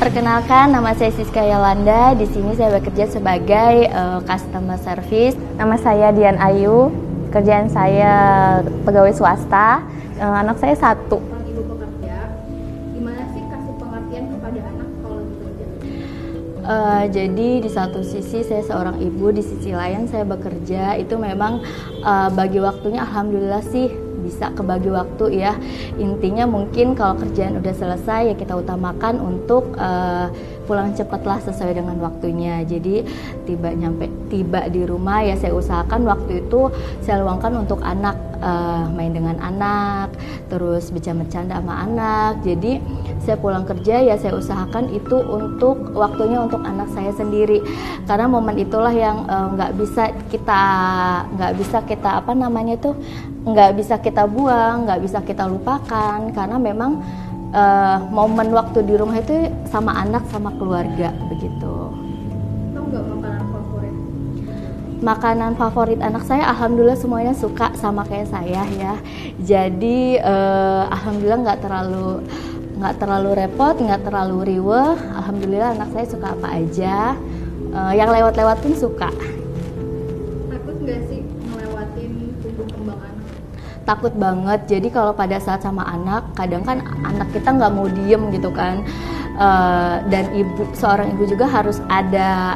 Perkenalkan, nama saya Siska Yolanda. Di sini saya bekerja sebagai customer service. Nama saya Dian Ayu. Kerjaan saya pegawai swasta. Anak saya 1. Ibu bekerja, gimana sih kasih pengertian kepada anak kalau bekerja? Jadi di satu sisi saya seorang ibu, di sisi lain saya bekerja. Itu memang bagi waktunya alhamdulillah sih bisa kebagi waktu ya. Intinya mungkin kalau kerjaan udah selesai ya kita utamakan untuk pulang cepatlah sesuai dengan waktunya. Jadi tiba di rumah ya saya usahakan waktu itu saya luangkan untuk anak, main dengan anak, terus bercanda sama anak. Jadi saya pulang kerja ya saya usahakan itu untuk waktunya untuk anak saya sendiri. Karena momen itulah yang nggak bisa kita nggak bisa kita buang, nggak bisa kita lupakan, karena memang momen waktu di rumah itu sama anak sama keluarga begitu. Tahu nggak makanan favorit? Makanan favorit anak saya alhamdulillah semuanya suka sama kayak saya ya. Jadi alhamdulillah nggak terlalu repot, nggak terlalu riweh. Alhamdulillah anak saya suka apa aja. Yang lewat-lewat pun suka. Takut nggak sih ngelewatin tumbuh kembang anak? Takut banget. Jadi kalau pada saat sama anak, kadang kan anak kita nggak mau diem gitu kan. Dan seorang ibu juga harus ada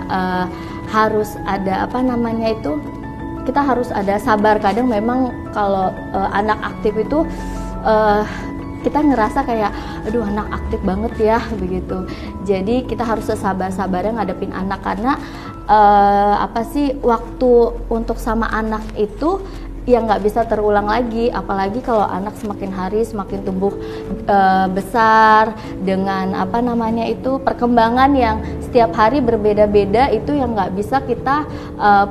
kita harus ada sabar. Kadang memang kalau anak aktif itu kita ngerasa kayak aduh anak aktif banget ya begitu. Jadi kita harus sabar-sabarnya ngadepin anak, karena waktu untuk sama anak itu yang nggak bisa terulang lagi, apalagi kalau anak semakin hari semakin tumbuh besar dengan perkembangan yang setiap hari berbeda-beda, itu yang nggak bisa kita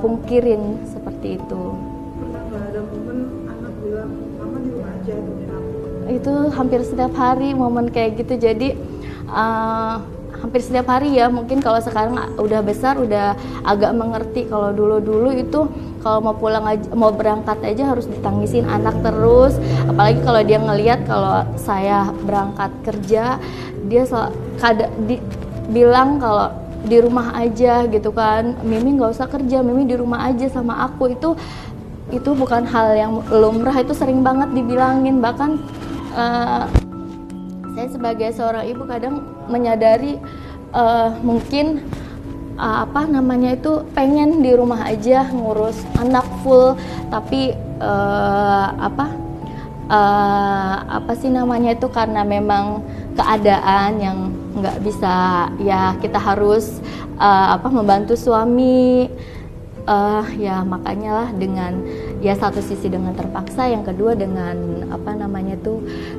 pungkirin seperti itu. Pernah nggak ada momen anak bilang mama di rumah aja temenin aku? Itu hampir setiap hari momen kayak gitu. Jadi hampir setiap hari ya. Mungkin kalau sekarang udah besar udah agak mengerti. Kalau dulu itu kalau mau berangkat aja harus ditangisin anak terus. Apalagi kalau dia ngelihat kalau saya berangkat kerja, dia bilang kalau di rumah aja gitu kan, Mimi nggak usah kerja, Mimi di rumah aja sama aku. Itu bukan hal yang lumrah, itu sering banget dibilangin. Bahkan saya sebagai seorang ibu kadang menyadari mungkin pengen di rumah aja ngurus anak full, tapi karena memang keadaan yang nggak bisa ya kita harus membantu suami. Ya makanya lah dengan ya satu sisi dengan terpaksa, yang kedua dengan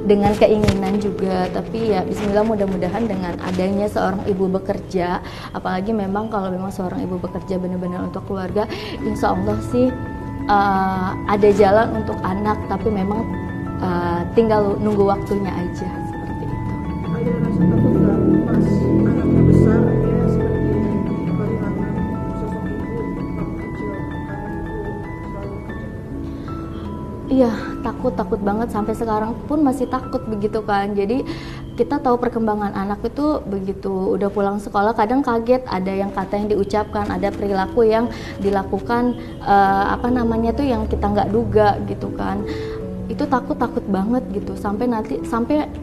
dengan keinginan juga. Tapi ya bismillah, mudah-mudahan dengan adanya seorang ibu bekerja, apalagi memang kalau memang seorang ibu bekerja benar-benar untuk keluarga, insya Allah sih ada jalan untuk anak, tapi memang tinggal nunggu waktunya aja seperti itu. Ada rasa takut nggak pas anaknya besar ya seperti bagaimana sosok ibu waktu kecil karena ibu selalu kerja? Iya, takut banget, sampai sekarang pun masih takut begitu kan. Jadi kita tahu perkembangan anak itu begitu udah pulang sekolah kadang kaget, ada yang kata yang diucapkan, ada perilaku yang dilakukan yang kita nggak duga gitu kan. Itu takut banget gitu, sampai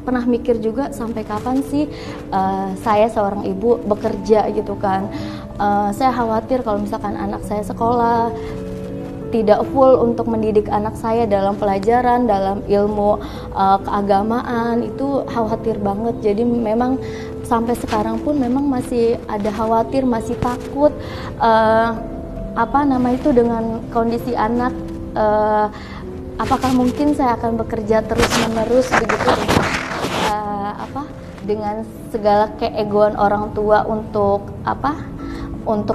pernah mikir juga sampai kapan sih saya seorang ibu bekerja gitu kan. Saya khawatir kalau misalkan anak saya sekolah tidak full untuk mendidik anak saya dalam pelajaran, dalam ilmu keagamaan, itu khawatir banget. Jadi memang sampai sekarang pun memang masih ada khawatir, masih takut dengan kondisi anak. Apakah mungkin saya akan bekerja terus-menerus begitu dengan segala keegoan orang tua untuk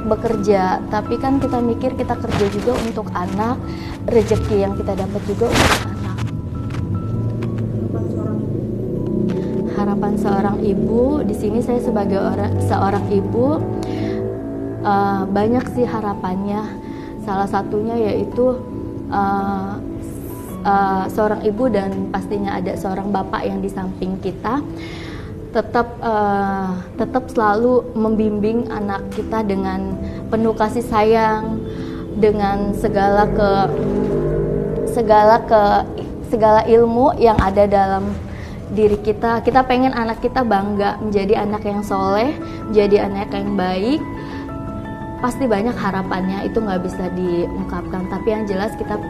bekerja, tapi kan kita mikir kita kerja juga untuk anak, rezeki yang kita dapat juga untuk anak. Harapan seorang ibu, di sini saya sebagai seorang ibu banyak sih harapannya. Salah satunya yaitu seorang ibu dan pastinya ada seorang bapak yang di samping kita. tetap selalu membimbing anak kita dengan penuh kasih sayang, dengan segala ilmu yang ada dalam diri kita. Kita pengen anak kita bangga menjadi anak yang soleh, menjadi anak yang baik. Pasti banyak harapannya, itu nggak bisa diungkapkan. Tapi yang jelas kita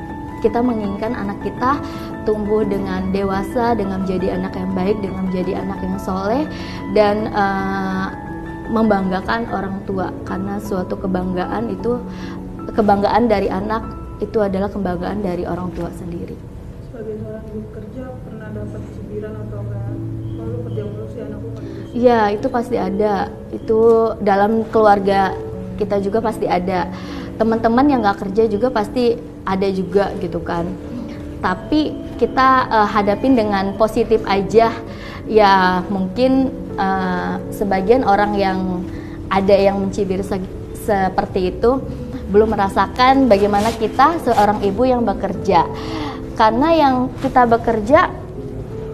menginginkan anak kita tumbuh dengan dewasa, dengan menjadi anak yang baik, dengan menjadi anak yang soleh, dan membanggakan orang tua. Karena suatu kebanggaan dari anak itu adalah kebanggaan dari orang tua sendiri. Sebagai seorang ibu kerja, pernah dapat cibiran atau enggak? Lalu kerja mulu sih anakku nggak bisa. Iya, itu pasti ada. Itu dalam keluarga kita juga pasti ada. Teman-teman yang nggak kerja juga pasti ada juga gitu kan. Tapi kita hadapin dengan positif aja. Ya mungkin sebagian orang yang ada yang mencibir seperti itu belum merasakan bagaimana kita seorang ibu yang bekerja. Karena yang kita bekerja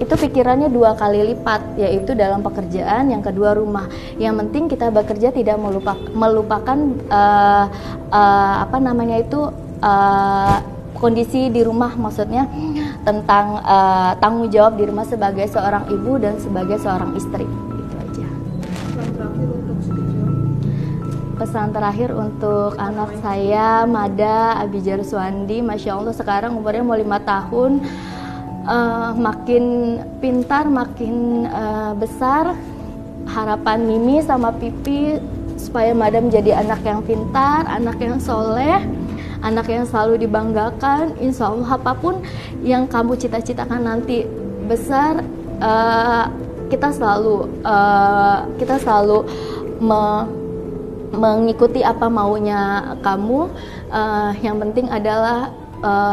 itu pikirannya 2 kali lipat, yaitu dalam pekerjaan, yang kedua rumah. Yang penting kita bekerja tidak melupakan kondisi di rumah, maksudnya tentang tanggung jawab di rumah sebagai seorang ibu dan sebagai seorang istri. Itu aja. Pesan terakhir untuk anak saya, Mada Abijar Suwandi, Masya Allah sekarang umurnya mau 5 tahun. Makin pintar, makin besar. Harapan Mimi sama Pipi supaya Mada menjadi anak yang pintar, anak yang soleh, anak yang selalu dibanggakan. Insya Allah apapun yang kamu cita-citakan nanti besar, kita selalu mengikuti apa maunya kamu. Yang penting adalah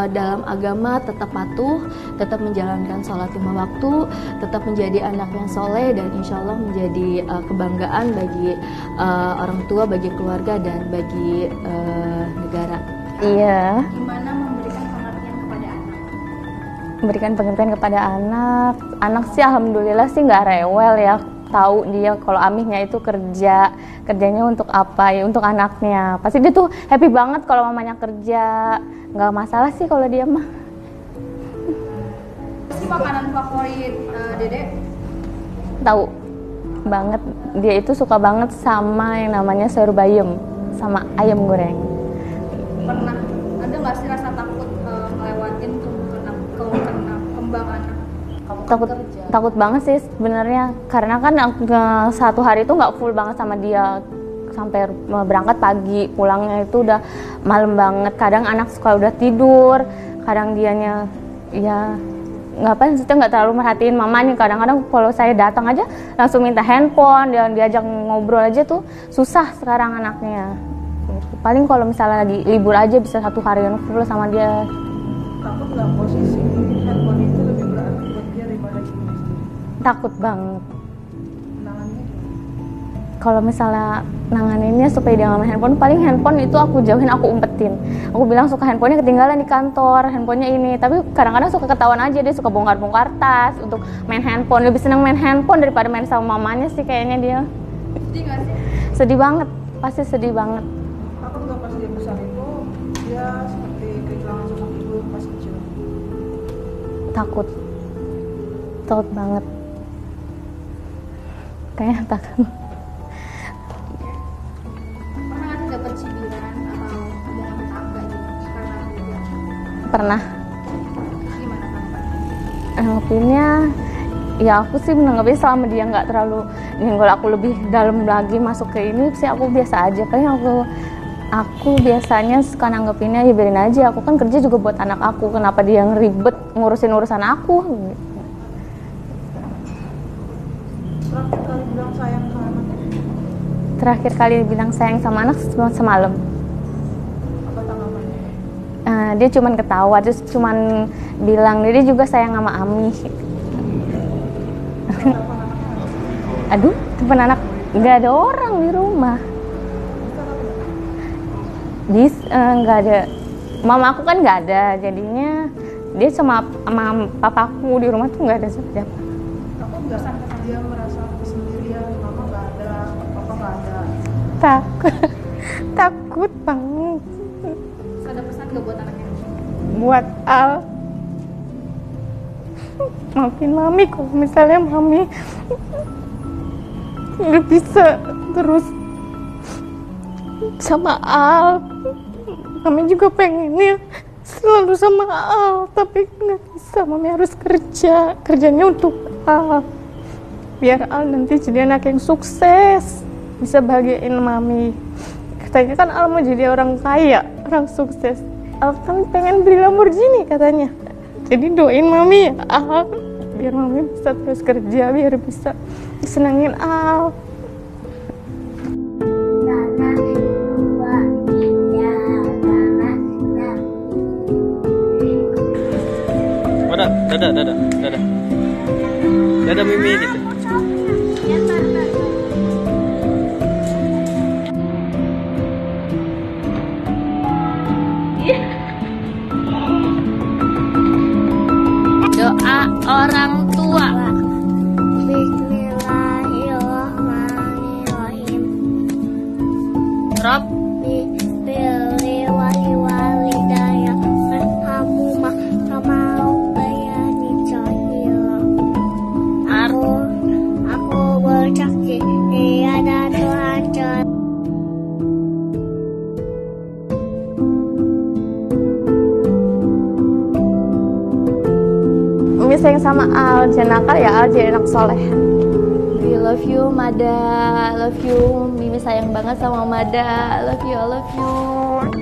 dalam agama tetap patuh, tetap menjalankan sholat 5 waktu, tetap menjadi anak yang soleh, dan insya Allah menjadi kebanggaan bagi orang tua, bagi keluarga, dan bagi negara. Iya. Gimana memberikan pengertian kepada anak? Memberikan pengertian kepada anak. Anak sih alhamdulillah sih nggak rewel ya. Tahu dia kalau amihnya itu kerjanya untuk apa ya, untuk anaknya. Pasti dia tuh happy banget kalau mamanya kerja. Nggak masalah sih kalau dia mah. Pasti makanan favorit Dede? Tahu banget, dia itu suka banget sama yang namanya sayur bayam sama ayam goreng. Pernah ada nggak sih rasa takut ngelewatin kembang anak? Takut banget sih sebenarnya, karena kan satu hari itu nggak full banget sama dia, sampai berangkat pagi, pulangnya itu udah malam banget. Kadang anak suka udah tidur, kadang dianya ya nggak terlalu merhatiin mamanya. Kadang-kadang kalau saya datang aja langsung minta handphone, dan diajak ngobrol aja tuh susah sekarang anaknya. Paling kalau misalnya lagi libur aja bisa 1 harian full sama dia. Takut nggak posisi handphone itu lebih berarti buat dia daripada ibunya sendiri? Takut banget. Nangannya Kalau misalnya nanganinnya supaya dia nggak main handphone, paling handphone itu aku jauhin, aku umpetin. Aku bilang suka handphonenya ketinggalan di kantor, handphonenya ini. Tapi kadang-kadang suka ketahuan aja, dia suka bongkar-bongkar tas untuk main handphone. Lebih senang main handphone daripada main sama mamanya sih kayaknya dia. Sedih nggak sih? Sedih banget, pasti sedih banget. takut nggak pas dia besar itu dia seperti kehilangan sosok ibu pas kecil? Takut banget. Kayaknya takut. Pernah nggak sih dapet cibiran atau omongan tetangga gitu karena kerja? Pernah. Gimana Kak? Nanggepinnya, ya aku sih menanggapnya selama dia nggak terlalu nyenggol aku lebih dalam lagi masuk ke ini sih, aku biasa aja. Kayaknya aku biasanya suka nanggepinnya ya biarin aja, aku kan kerja juga buat anak aku, kenapa dia yang ribet ngurusin urusan aku gitu. Terakhir kali bilang sayang ke anaknya Terakhir kali bilang sayang sama anak semalam. apa tanggapannya? Dia cuman ketawa, terus cuman bilang dia juga sayang sama Ami. Telepon anaknya nggak? Aduh, telepon anak, nggak ada orang di rumah. Nggak ada, mama aku kan nggak ada, jadinya dia sama papaku di rumah tuh nggak ada siapa. Aku nggak dia merasa sendirian, mama nggak ada, papa nggak ada? Takut banget. Terus ada pesan nggak buat anaknya? Buat Al, maafin mami kalau misalnya mami nggak bisa terus sama Al. Mami juga pengennya selalu sama Al, tapi nggak bisa. Mami harus kerjanya untuk Al, biar Al nanti jadi anak yang sukses, bisa bahagiain mami. Katanya kan Al mau jadi orang kaya, orang sukses. Al kan pengen beli Lamborghini katanya. Jadi doain mami ya Al, biar mami bisa terus kerja, biar bisa senangin Al. Dadah Mimi gitu. Doa orang tua. Bismillahirrahmanirrahim. Rob, Pilih wali-walidaya warhamhuma kama rabbayani shaghira. Aku bersaksi tiada Tuhan selain Mimi sayang sama Al, jangan nakal ya Al, jadi anak soleh. we love you Mada, love you. Mimi sayang banget sama Mada, love you, I love you.